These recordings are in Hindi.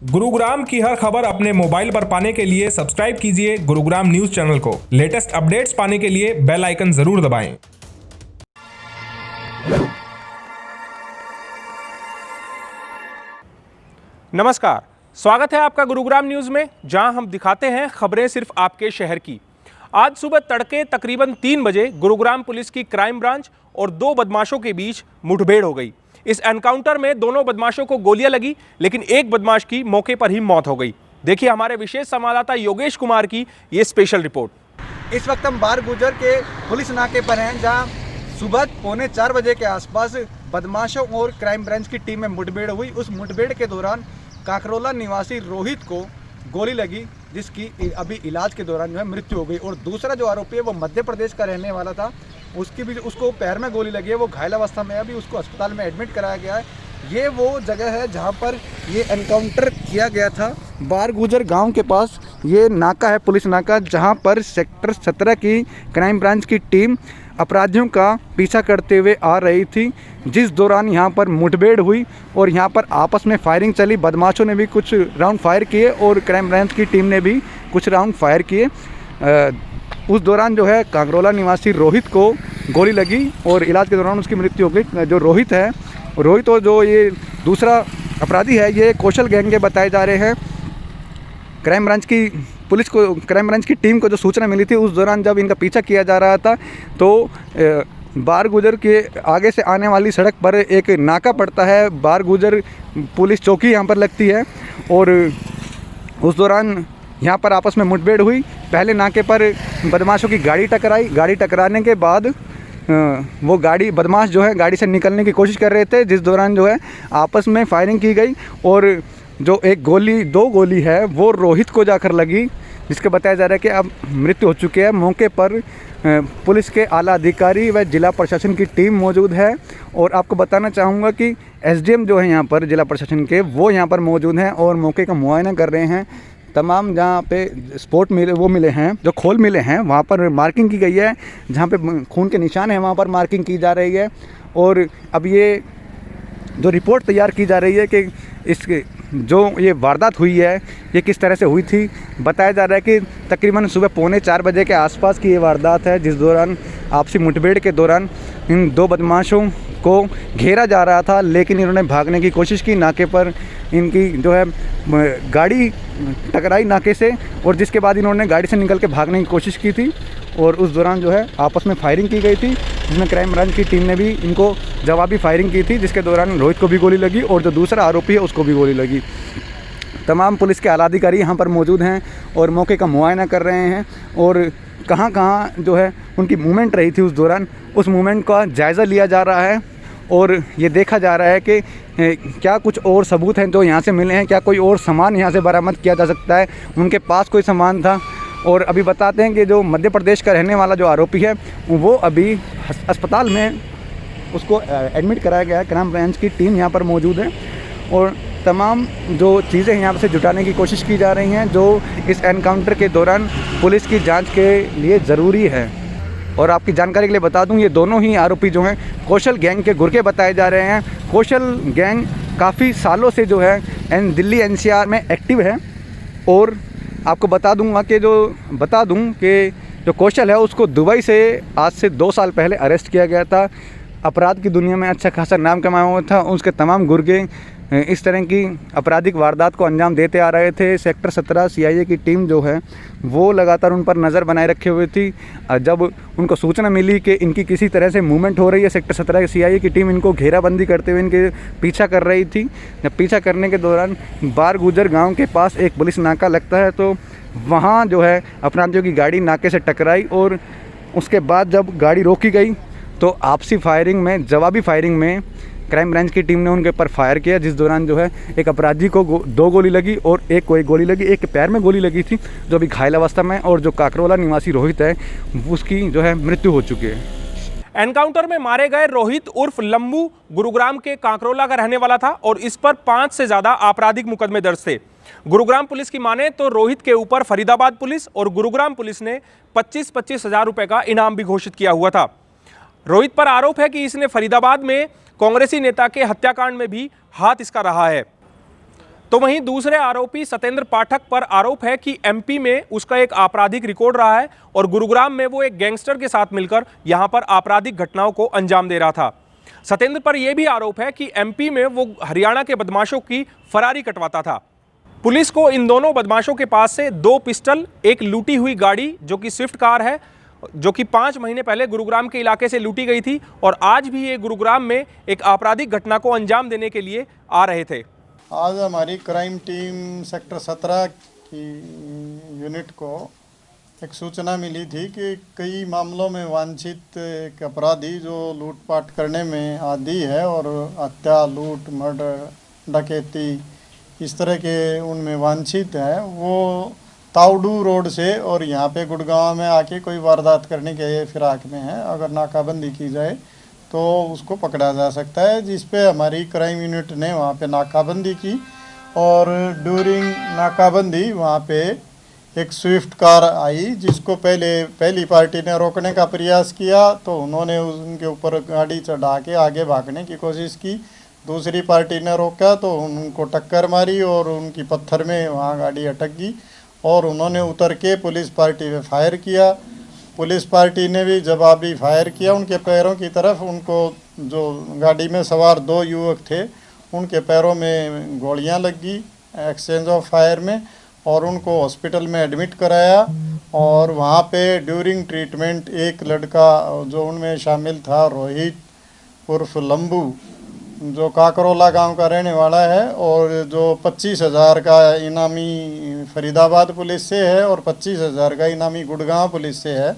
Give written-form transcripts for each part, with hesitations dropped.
गुरुग्राम की हर खबर अपने मोबाइल पर पाने के लिए सब्सक्राइब कीजिए गुरुग्राम न्यूज चैनल को। लेटेस्ट अपडेट्स पाने के लिए बेल आइकन जरूर दबाएं। नमस्कार, स्वागत है आपका गुरुग्राम न्यूज में, जहां हम दिखाते हैं खबरें सिर्फ आपके शहर की। आज सुबह तड़के तकरीबन 3 बजे गुरुग्राम पुलिस की क्राइम ब्रांच और 2 बदमाशों के बीच मुठभेड़ हो गई। इस एनकाउंटर में दोनों बदमाशों को गोलियां लगी, लेकिन एक बदमाश की मौके पर ही मौत हो गई। देखिए हमारे विशेष संवाददाता योगेश कुमार की ये स्पेशल रिपोर्ट। इस वक्त हम बार गुजर के पुलिस नाके पर हैं, जहां सुबह 3:45 बजे के आसपास बदमाशों और क्राइम ब्रांच की टीम में मुठभेड़ हुई। उस मुठभेड़ के दौरान काकरोला निवासी रोहित को गोली लगी, जिसकी अभी इलाज के दौरान जो है मृत्यु हो गई। और दूसरा जो आरोपी है वो मध्य प्रदेश का रहने वाला था, उसको पैर में गोली लगी है, वो घायल अवस्था में है, अभी उसको अस्पताल में एडमिट कराया गया है। ये वो जगह है जहाँ पर ये एनकाउंटर किया गया था। बार गुजर गांव के पास ये नाका है, पुलिस नाका, जहाँ पर सेक्टर 17 की क्राइम ब्रांच की टीम अपराधियों का पीछा करते हुए आ रही थी, जिस दौरान यहाँ पर मुठभेड़ हुई और यहाँ पर आपस में फायरिंग चली। बदमाशों ने भी कुछ राउंड फायर किए और क्राइम ब्रांच की टीम ने भी कुछ राउंड फायर किए। उस दौरान जो है काकरोला निवासी रोहित को गोली लगी और इलाज के दौरान उसकी मृत्यु हो गई। जो रोहित और जो ये दूसरा अपराधी है, ये कौशल गैंग के बताए जा रहे हैं। क्राइम ब्रांच की टीम को जो सूचना मिली थी, उस दौरान जब इनका पीछा किया जा रहा था तो बार गुजर के आगे से आने वाली सड़क पर एक नाका पड़ता है। बार गुजर पुलिस चौकी यहाँ पर लगती है और उस दौरान यहाँ पर आपस में मुठभेड़ हुई। पहले नाके पर बदमाशों की गाड़ी टकराई। गाड़ी टकराने के बाद वो बदमाश जो है गाड़ी से निकलने की कोशिश कर रहे थे, जिस दौरान जो है आपस में फायरिंग की गई और जो दो गोली है वो रोहित को जाकर लगी, जिसके बताया जा रहा है कि अब मृत्यु हो चुकी है। मौके पर पुलिस के आला अधिकारी व जिला प्रशासन की टीम मौजूद है। और आपको बताना चाहूँगा कि एसडीएम जो है यहाँ पर जिला प्रशासन के, वो यहाँ पर मौजूद हैं और मौके का मुआयना कर रहे हैं। तमाम जहाँ पे स्पॉट मिले हैं, जो खोल मिले हैं, वहाँ पर मार्किंग की गई है। जहाँ पे खून के निशान हैं वहाँ पर मार्किंग की जा रही है। और अब ये जो रिपोर्ट तैयार की जा रही है कि जो ये वारदात हुई है ये किस तरह से हुई थी। बताया जा रहा है कि तकरीबन सुबह 3:45 बजे के आसपास की ये वारदात है, जिस दौरान आपसी मुठभेड़ के दौरान इन 2 बदमाशों को घेरा जा रहा था, लेकिन इन्होंने भागने की कोशिश की। नाके पर इनकी जो है गाड़ी टकराई नाके से और जिसके बाद इन्होंने गाड़ी से निकल के भागने की कोशिश की थी और उस दौरान जो है आपस में फायरिंग की गई थी, जिसमें क्राइम ब्रांच की टीम ने भी इनको जवाबी फायरिंग की थी, जिसके दौरान रोहित को भी गोली लगी और जो दूसरा आरोपी है उसको भी गोली लगी। तमाम पुलिस के आला अधिकारी यहाँ पर मौजूद हैं और मौके का मुआयना कर रहे हैं और कहाँ जो है उनकी मूवमेंट रही थी उस दौरान, उस मूवमेंट का जायज़ा लिया जा रहा है। और ये देखा जा रहा है कि क्या कुछ और सबूत हैं जो यहाँ से मिले हैं, क्या कोई और सामान यहाँ से बरामद किया जा सकता है, उनके पास कोई सामान था। और अभी बताते हैं कि जो मध्य प्रदेश का रहने वाला जो आरोपी है वो अभी अस्पताल में उसको एडमिट कराया गया है। क्राइम ब्रांच की टीम यहाँ पर मौजूद है और तमाम जो चीज़ें यहाँ से जुटाने की कोशिश की जा रही हैं, जो इस एनकाउंटर के दौरान पुलिस की जांच के लिए ज़रूरी है। और आपकी जानकारी के लिए बता दूं, ये दोनों ही आरोपी जो हैं कौशल गैंग के गुर्गे बताए जा रहे हैं। कौशल गैंग काफ़ी सालों से जो है दिल्ली एनसीआर में एक्टिव है। और आपको बता दूं कि जो कौशल है उसको दुबई से आज से 2 साल पहले अरेस्ट किया गया था। अपराध की दुनिया में अच्छा खासा नाम कमाया हुआ था। उसके तमाम गुर्गे इस तरह की आपराधिक वारदात को अंजाम देते आ रहे थे। सेक्टर 17 सीआईए की टीम जो है वो लगातार उन पर नज़र बनाए रखे हुए थी। जब उनको सूचना मिली कि इनकी किसी तरह से मूवमेंट हो रही है, सेक्टर 17 की सीआईए की टीम इनको घेराबंदी करते हुए इनके पीछा कर रही थी। जब पीछा करने के दौरान बार गुजर गाँव के पास एक पुलिस नाका लगता है, तो वहाँ जो है अपराधियों की गाड़ी नाके से टकराई और उसके बाद जब गाड़ी रोकी गई तो आपसी जवाबी फायरिंग में क्राइम ब्रांच की टीम ने उनके ऊपर फायर किया, जिस दौरान जो है एक अपराधी को 2 गोली लगी और एक को 1 गोली लगी, एक पैर में गोली लगी थी जो अभी घायल अवस्था में। और जो काकरोला निवासी रोहित है उसकी जो है मृत्यु हो चुकी है। एनकाउंटर में मारे गए रोहित उर्फ लंबू गुरुग्राम के काकरोला का रहने वाला था और इस पर 5 से ज़्यादा आपराधिक मुकदमे दर्ज थे। गुरुग्राम पुलिस की माने तो रोहित के ऊपर फरीदाबाद पुलिस और गुरुग्राम पुलिस ने 25-25 हज़ार रुपये का इनाम भी घोषित किया हुआ था। रोहित पर आरोप है कि इसने फरीदाबाद में कांग्रेसी नेता के हत्याकांड में भी हाथ इसका रहा है। तो वहीं दूसरे आरोपी सतेंद्र पाठक पर आरोप है कि एमपी में उसका एक आपराधिक रिकॉर्ड रहा है और गुरुग्राम में वो एक गैंगस्टर के साथ मिलकर यहां पर आपराधिक घटनाओं को अंजाम दे रहा था। सतेंद्र पर यह भी आरोप है कि एमपी में वो हरियाणा के बदमाशों की फरारी कटवाता था। पुलिस को इन दोनों बदमाशों के पास से 2 पिस्टल, एक लूटी हुई गाड़ी जो कि स्विफ्ट कार है, जो कि 5 महीने पहले गुरुग्राम के इलाके से लूटी गई थी और आज भी ये गुरुग्राम में एक आपराधिक घटना को अंजाम देने के लिए आ रहे थे। आज हमारी क्राइम टीम सेक्टर 17 की यूनिट को एक सूचना मिली थी कि कई मामलों में वांछित एक अपराधी जो लूटपाट करने में आदी है और हत्या, लूट, मर्डर, डकैती इस तरह के उनमें वांछित है, वो ताउडू रोड से और यहाँ पे गुड़गांव में आके कोई वारदात करने के फिराक में है। अगर नाकाबंदी की जाए तो उसको पकड़ा जा सकता है, जिस पे हमारी क्राइम यूनिट ने वहाँ पे नाकाबंदी की और ड्यूरिंग नाकाबंदी वहाँ पे एक स्विफ्ट कार आई जिसको पहली पार्टी ने रोकने का प्रयास किया तो उन्होंने उनके ऊपर गाड़ी चढ़ा के आगे भागने की कोशिश की। दूसरी पार्टी ने रोका तो उनको टक्कर मारी और उनकी पत्थर में वहाँ गाड़ी अटक गई और उन्होंने उतर के पुलिस पार्टी पे फायर किया। पुलिस पार्टी ने भी जवाबी फायर किया उनके पैरों की तरफ। उनको जो गाड़ी में सवार 2 युवक थे उनके पैरों में गोलियां लग गई एक्सचेंज ऑफ फायर में और उनको हॉस्पिटल में एडमिट कराया। और वहाँ पे ड्यूरिंग ट्रीटमेंट एक लड़का जो उनमें शामिल था, रोहित उर्फ लंबू, जो काकरोला गांव का रहने वाला है और जो 25,000 का इनामी फरीदाबाद पुलिस से है और 25,000 का इनामी गुड़गांव पुलिस से है,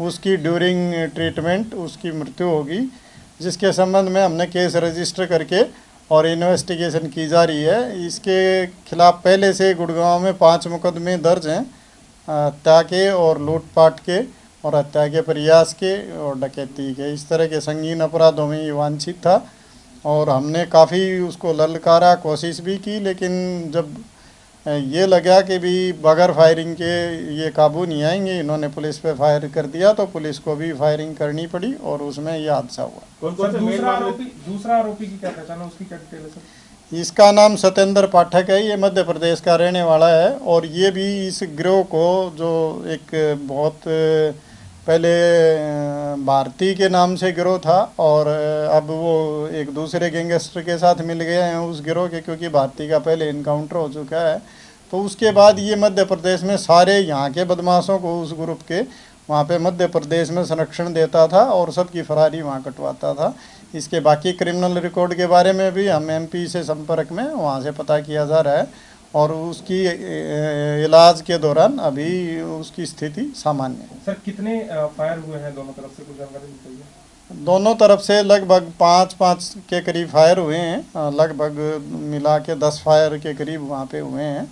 उसकी ड्यूरिंग ट्रीटमेंट उसकी मृत्यु होगी, जिसके संबंध में हमने केस रजिस्टर करके और इन्वेस्टिगेशन की जा रही है। इसके खिलाफ पहले से गुड़गांव में 5 मुकदमे दर्ज हैं, हत्या के और लूटपाट के और हत्या के प्रयास के और डकैती के। इस तरह के संगीन अपराधों में ये वांछित था और हमने काफ़ी उसको ललकारा, कोशिश भी की, लेकिन जब ये लगा कि भी बगैर फायरिंग के ये काबू नहीं आएंगे, इन्होंने पुलिस पे फायर कर दिया तो पुलिस को भी फायरिंग करनी पड़ी और उसमें ये हादसा हुआ। दूसरा आरोपी की क्या पहचान है, उसकी क्या डिटेल है सर? इसका नाम सतेंद्र पाठक है, ये मध्य प्रदेश का रहने वाला है और ये भी इस गिरोह को जो एक बहुत पहले भारती के नाम से गिरोह था और अब वो एक दूसरे गैंगस्टर के साथ मिल गए हैं उस गिरोह के, क्योंकि भारती का पहले इनकाउंटर हो चुका है। तो उसके बाद ये मध्य प्रदेश में सारे यहाँ के बदमाशों को उस ग्रुप के वहाँ पे मध्य प्रदेश में संरक्षण देता था और सबकी फरारी वहाँ कटवाता था। इसके बाकी क्रिमिनल रिकॉर्ड के बारे में भी हम एमपी से संपर्क में, वहाँ से पता किया जा रहा है और उसकी इलाज के दौरान अभी उसकी स्थिति सामान्य है। सर कितने फायर हुए हैं दोनों तरफ से, कुछ जानकारी मिल रही है? दोनों तरफ से लगभग 5 के करीब फायर हुए हैं, लगभग मिला के 10 फायर के करीब वहाँ पे हुए हैं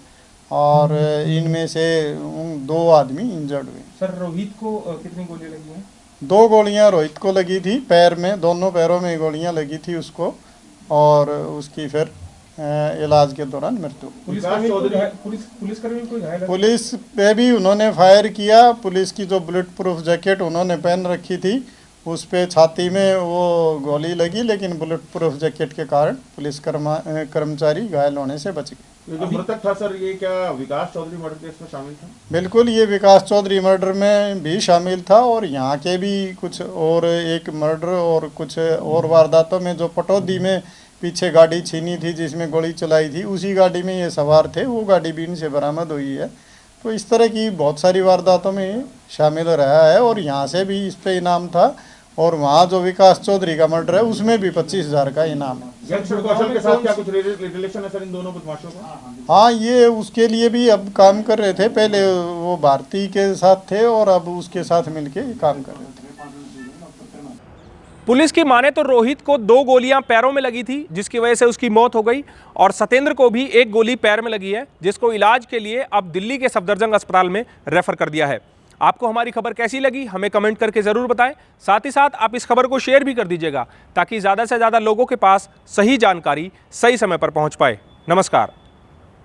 और इनमें से 2 आदमी इंजर्ड हुए। सर रोहित को कितनी गोलियां लगी हैं? 2 गोलियां रोहित को लगी थी, पैर में, दोनों पैरों में गोलियां लगी थी उसको और उसकी फिर इलाज के दौरान मृत्यु। पुलिस पे भी उन्होंने फायर किया। पुलिस की जो बुलेट प्रूफ जैकेट उन्होंने पहन रखी थी उस पे छाती में वो गोली लगी, लेकिन बुलेट प्रूफ जैकेट के कारण पुलिस कर्मचारी घायल होने से बच गए। जो मृतक था सर, ये क्या विकास चौधरी मर्डर केस में शामिल था? बिल्कुल, ये विकास चौधरी मर्डर में भी शामिल था और यहाँ के भी कुछ और एक मर्डर और कुछ और वारदातों में, जो पटौदी में पीछे गाड़ी छीनी थी जिसमें गोली चलाई थी, उसी गाड़ी में ये सवार थे, वो गाड़ी भी इनसे बरामद हुई है। तो इस तरह की बहुत सारी वारदातों में शामिल रहा है और यहाँ से भी इस पे इनाम था और वहाँ जो विकास चौधरी का मर्डर है उसमें भी 25,000 का इनाम है। कौशल के साथ क्या कुछ रिलेशन है सर इन दोनों बदमाशों का? हाँ, ये उसके लिए भी अब काम कर रहे थे। पहले वो भारती के साथ थे और अब उसके साथ मिलके काम कर रहे थे। पुलिस की माने तो रोहित को 2 गोलियां पैरों में लगी थी जिसकी वजह से उसकी मौत हो गई और सतेंद्र को भी 1 गोली पैर में लगी है जिसको इलाज के लिए अब दिल्ली के सफदरजंग अस्पताल में रेफर कर दिया है। आपको हमारी खबर कैसी लगी हमें कमेंट करके जरूर बताएं। साथ ही साथ आप इस खबर को शेयर भी कर दीजिएगा ताकि ज़्यादा से ज़्यादा लोगों के पास सही जानकारी सही समय पर पहुंच पाए। नमस्कार।